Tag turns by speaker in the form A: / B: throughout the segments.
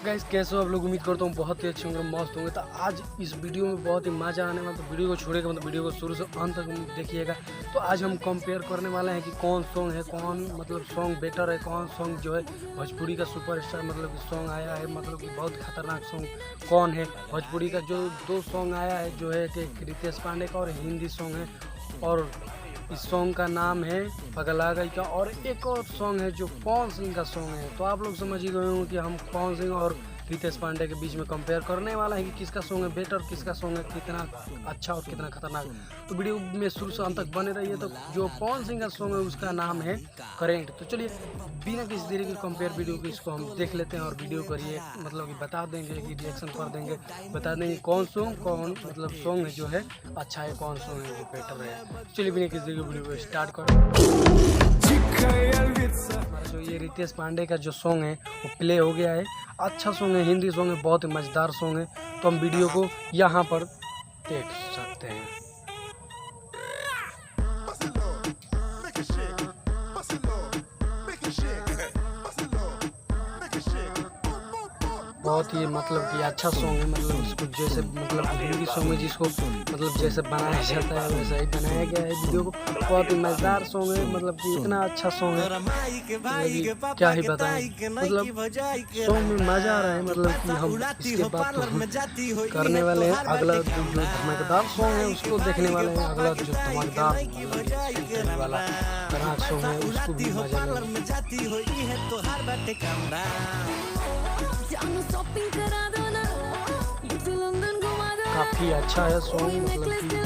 A: Guys कैसे हो आप लोग। उम्मीद करता हूँ बहुत ही अच्छे होंगे, मस्त होंगे। तो आज इस वीडियो में बहुत ही मज़ा आने वाला। तो वीडियो को छोड़ेगा मतलब वीडियो को शुरू से अंत तक देखिएगा। तो आज हम कंपेयर करने वाले हैं कि कौन सॉन्ग है, कौन मतलब सॉन्ग बेटर है, कौन सॉन्ग जो है भोजपुरी का सुपरस्टार मतलब कि सॉन्ग आया है, मतलब कि बहुत खतरनाक सॉन्ग कौन है। भोजपुरी का जो दो सॉन्ग आया है जो है कि रितेश पांडे का, और हिंदी सॉन्ग है, और इस सॉन्ग का नाम है पगला गई का। और एक और सॉन्ग है जो पवन सिंह का सॉन्ग है। तो आप लोग समझ ही गए होंगे कि हम पवन सिंह और रितेश पांडे के बीच में कंपेयर करने वाला है कि किसका सॉन्ग है बेटर, किसका सॉन्ग है कितना अच्छा और कितना खतरनाक। तो वीडियो में शुरू से अंत तक बने रहिए। तो जो पवन सिंह का सॉन्ग है उसका नाम है करेंट। तो चलिए बिना किसी देरी के कंपेयर वीडियो को इसको हम देख लेते हैं, और वीडियो करिए मतलब कि बता देंगे कि रिएक्शन कर देंगे, बता देंगे कौन मतलब सॉन्ग है जो है अच्छा है, कौन सॉन्ग है जो बेटर है। चलिए बिना किसी देरी के वीडियो को स्टार्ट करें। हमारा जो ये रितेश पांडे का जो सॉन्ग है वो प्ले हो गया है। अच्छा सॉन्ग है, हिंदी सॉन्ग है, बहुत ही मज़ेदार सॉन्ग है। तो हम वीडियो को यहाँ पर देख सकते हैं। बहुत ही मतलब कि अच्छा सॉन्ग है, मतलब इसको जैसे मतलब हिंदी सॉन्ग में जिसको मतलब जैसे बनाया जाता है वैसा ही बनाया गया है वीडियो को। बहुत ही मज़ेदार सॉन्ग है, मतलब कि इतना अच्छा सॉन्ग है मतलब क्या ही बताएं। मतलब सॉन्ग में मज़ा आ रहा है, मतलब कि हम इसके बाद तो हम करने वाले हैं अगला जो धमाकेदार सॉन्ग है उसको देखने वाले हैं। अगला जो धमाकेदार वाला खतरनाक सॉन्ग है उसको भी मजा काफ़ी अच्छा है सॉन्ग। मतलब कि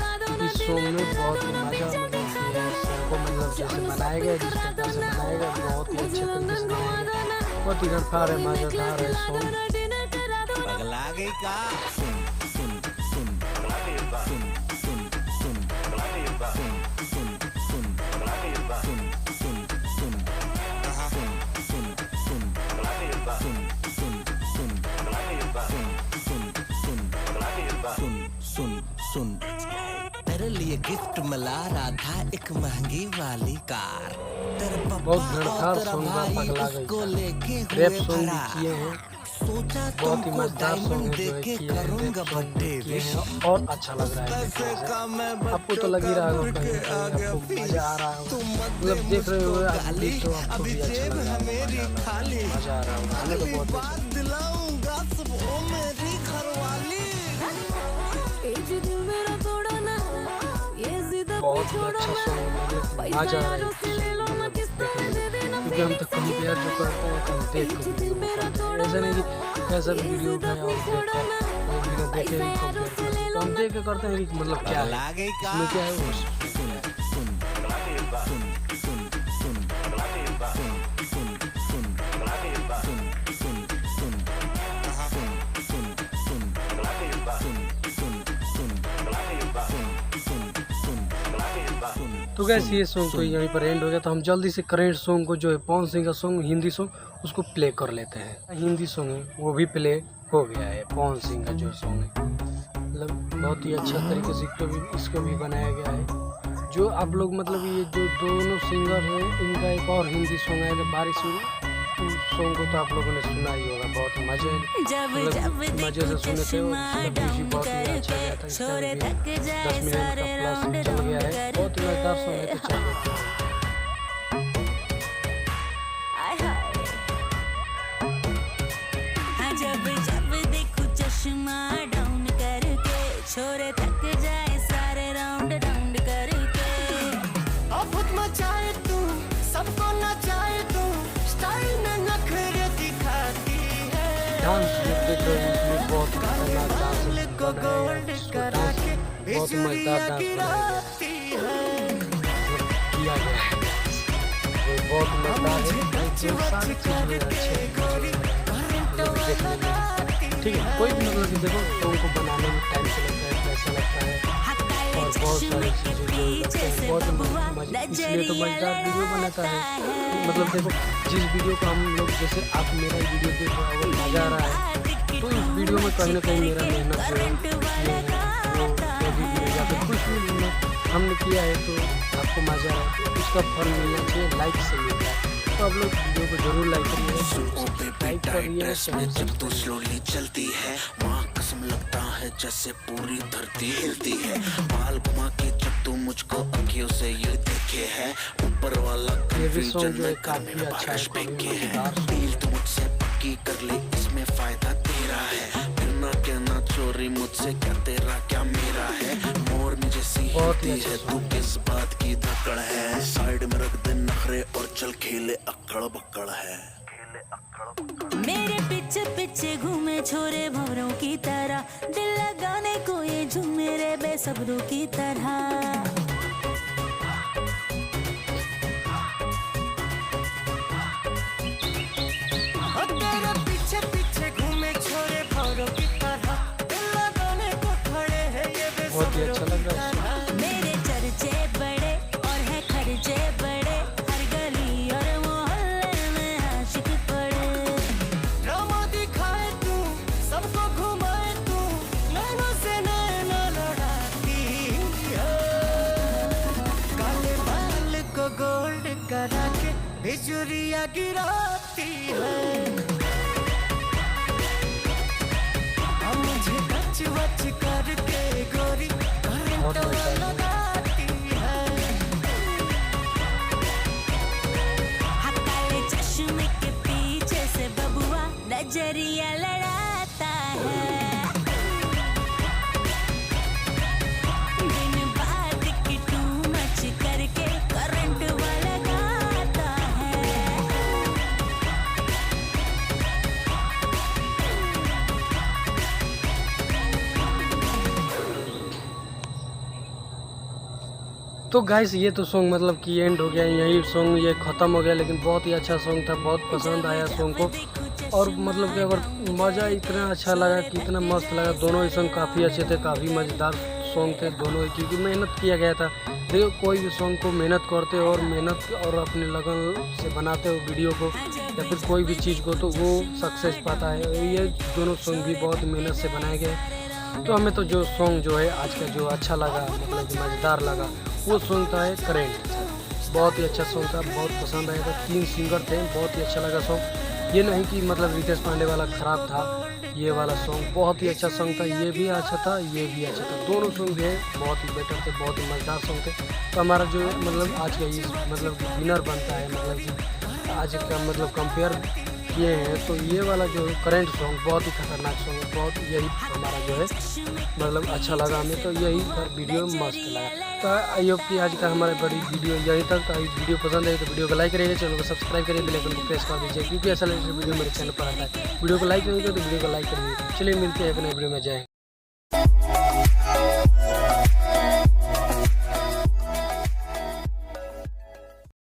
A: इस सॉन्ग में बहुत ही मज़ा सॉन्ग को मतलब जैसे बनाया गया, जिस प्रकार से बनाया गया बहुत ही अच्छे तरीके से बनाया गया। बहुत ही गड़फार है, मज़ेदार है सॉन्ग।
B: तेरे लिए गिफ्ट मिला रहा था एक महंगी वाली कार। तेरे
A: बहुत गड़फार सॉन्ग पगला गई, रैप सॉन्ग भी किए हैं, बहुत ही मजेदार सॉन्ग है जो किए हैं और अच्छा लग रहा है। आपको तो लग ही रहा होगा, आपको मजा आ रहा होगा, मतलब देख रहे हो तो आपको भी अच्छा लग रहा होगा, मजा आ रहा होगा। हमें तो बहुत अच्छा सॉन्ग, मतलब मजा आ रहा है क्योंकि हम तो कंपेयर जो करते हैं तो हम देख कर वीडियो को करते हैं। ऐसा नहीं कि कैसा भी वीडियो उठाया और बिना देखे ही कंपेयर करते हैं। तो हम देख के करते हैं कि मतलब क्या है इसमें, क्या है वो। तो गैस ये सॉन्ग तो यहीं पर एंड हो गया। तो हम जल्दी से करेंट सॉन्ग को जो है पवन सिंह का सॉन्ग हिंदी सॉन्ग उसको प्ले कर लेते हैं। हिंदी सॉन्ग है वो भी प्ले हो गया है, पवन सिंह का जो सॉन्ग है मतलब बहुत ही अच्छा तरीके से इसको भी बनाया गया है। जो आप लोग मतलब ये जो दोनों सिंगर हैं इनका एक और हिंदी सॉन्ग है बारिश में, उस सॉन्ग को तो आप लोगों ने सुना ही होगा। बहुत मजे मजे से सुने थे, बहुत ही अच्छा गया था। 10 मिलियन का प्लस चल गया है, बहुत ही मजेदार सॉन्ग है। तो चलिए
C: छोरे थक जाए सारे राउंड राउंड करके, आफत मचाए तू सबको नचाए तू, स्टाइल में नखरे दिखाती है।
A: डांस देख रहे हैं इसमें बहुत खतरनाक डांस करा के, बहुत मजेदार डांस किया गया है, बहुत मजेदार है। ठीक है, कोई भी मतलब कि देखो सॉन्ग को बनाने में टाइम से लगता है, पैसा लगता है और बहुत सारी चीज़ें जो लगते हैं, बहुत इसलिए तो मजेदार वीडियो बनाता है। मतलब देखो जिस वीडियो को हम लोग जैसे आप मेरा वीडियो देख रहे हो अगर मज़ा आ रहा है तो इस वीडियो में कहीं ना कहीं मेरा मेहनत जो है या फिर कुछ भी हमने किया है तो आपको मज़ा आ रहा है तो उसका फल मिलना चाहिए, लाइक से मिल रहा है। तो आप लोग वीडियो को जरूर लाइक करिएगा, लाइक करिएगा चैनल
B: जब तू स्लोली चलती है माँ कसम लगता है जैसे पूरी धरती हिलती है। बाल घुमा के जब तू मुझको अखियों से ये देखे है, ऊपर वाला कंफ्यूजन में काफी अच्छा है। डील तू मुझसे पक्की कर ले, इसमें फायदा तेरा है। फिर ना कहना चोरी मुझसे, क्या तेरा क्या मेरा है। मोर में जैसी होती है तू किस बात की धकड़ है। साइड में रख दे नखरे और चल खेले अक्कड़ बक्कड़ है।
C: मेरे पीछे पीछे घूमे छोरे भंवरों की तरह, दिल लगाने को ये झूमे रे बेसब्रों की तरह। तेरे पीछे पीछे घूमे छोरे भंवरों की तरह, दिल लगाने को खड़े हैं ये
A: बहुत ही अच्छा लग रहा है।
C: मेरे चर्चे बड़े और है खर्चे बड़े, हर गली और मोहल्ले में आशिक पड़े। ड्रामा दिखाए तू, सबको घुमाए तू, नैनों से नैना लड़ाती है। काले बाल को गोल्ड करा के बिजुरिया गिराती है। अब मुझे टच वच करके गोरी करंट लगाती है। काले चश्मे के पीछे से बबुआ नजरिया लड़ाता है। दिन बात की टू मच करके करंट वाला गाता है।
A: तो गाइस ये तो सॉन्ग मतलब कि एंड हो गया, यही सॉन्ग ये ख़त्म हो गया, लेकिन बहुत ही अच्छा सॉन्ग था, बहुत पसंद आया सॉन्ग को। और मतलब कि अगर मज़ा इतना अच्छा लगा कि इतना मस्त लगा, दोनों ही सॉन्ग काफ़ी अच्छे थे, काफ़ी मज़ेदार सॉन्ग थे दोनों ही, क्योंकि मेहनत किया गया था। देखो कोई भी सॉन्ग को मेहनत करते हो और मेहनत और अपने लगन से बनाते हो वीडियो को या फिर कोई भी चीज़ को, तो वो सक्सेस पाता है। ये दोनों सॉन्ग भी बहुत मेहनत से बनाए गए। तो हमें तो जो सॉन्ग जो है आज का जो अच्छा लगा, मतलब कि मज़ेदार लगा, वो सॉन्ग था करेंट। बहुत ही अच्छा सॉन्ग था, बहुत पसंद आया था। 3 सिंगर थे, बहुत ही अच्छा लगा सॉन्ग। ये नहीं कि मतलब रितेश पांडे वाला ख़राब था, ये वाला सॉन्ग बहुत ही अच्छा सॉन्ग था। ये भी अच्छा था, ये भी अच्छा था, दोनों सॉन्ग जो है बहुत ही बेटर थे, बहुत ही मज़ेदार सॉन्ग थे। तो हमारा जो मतलब आज का ये मतलब विनर बनता है, मतलब कि आज का मतलब कंपेयर किए हैं, तो ये वाला जो करंट सॉन्ग बहुत ही खतरनाक सॉन्ग है, बहुत यही हमारा जो है मतलब अच्छा लगा हमें। तो यही वीडियो मस्त लगा। तो आई होप कि आज का हमारा बड़ी वीडियो यहीं तक। तो वीडियो पसंद आई तो वीडियो को लाइक करिएगा, चैनल को सब्सक्राइब करिए, बेल आइकन को प्रेस कर दीजिए, क्योंकि ऐसा लेटेस्ट वीडियो मेरे चैनल पर आता है। वीडियो को लाइक करिएगा तो वीडियो को लाइक करिए। चलिए मिलते हैं एक नए वीडियो में, जय।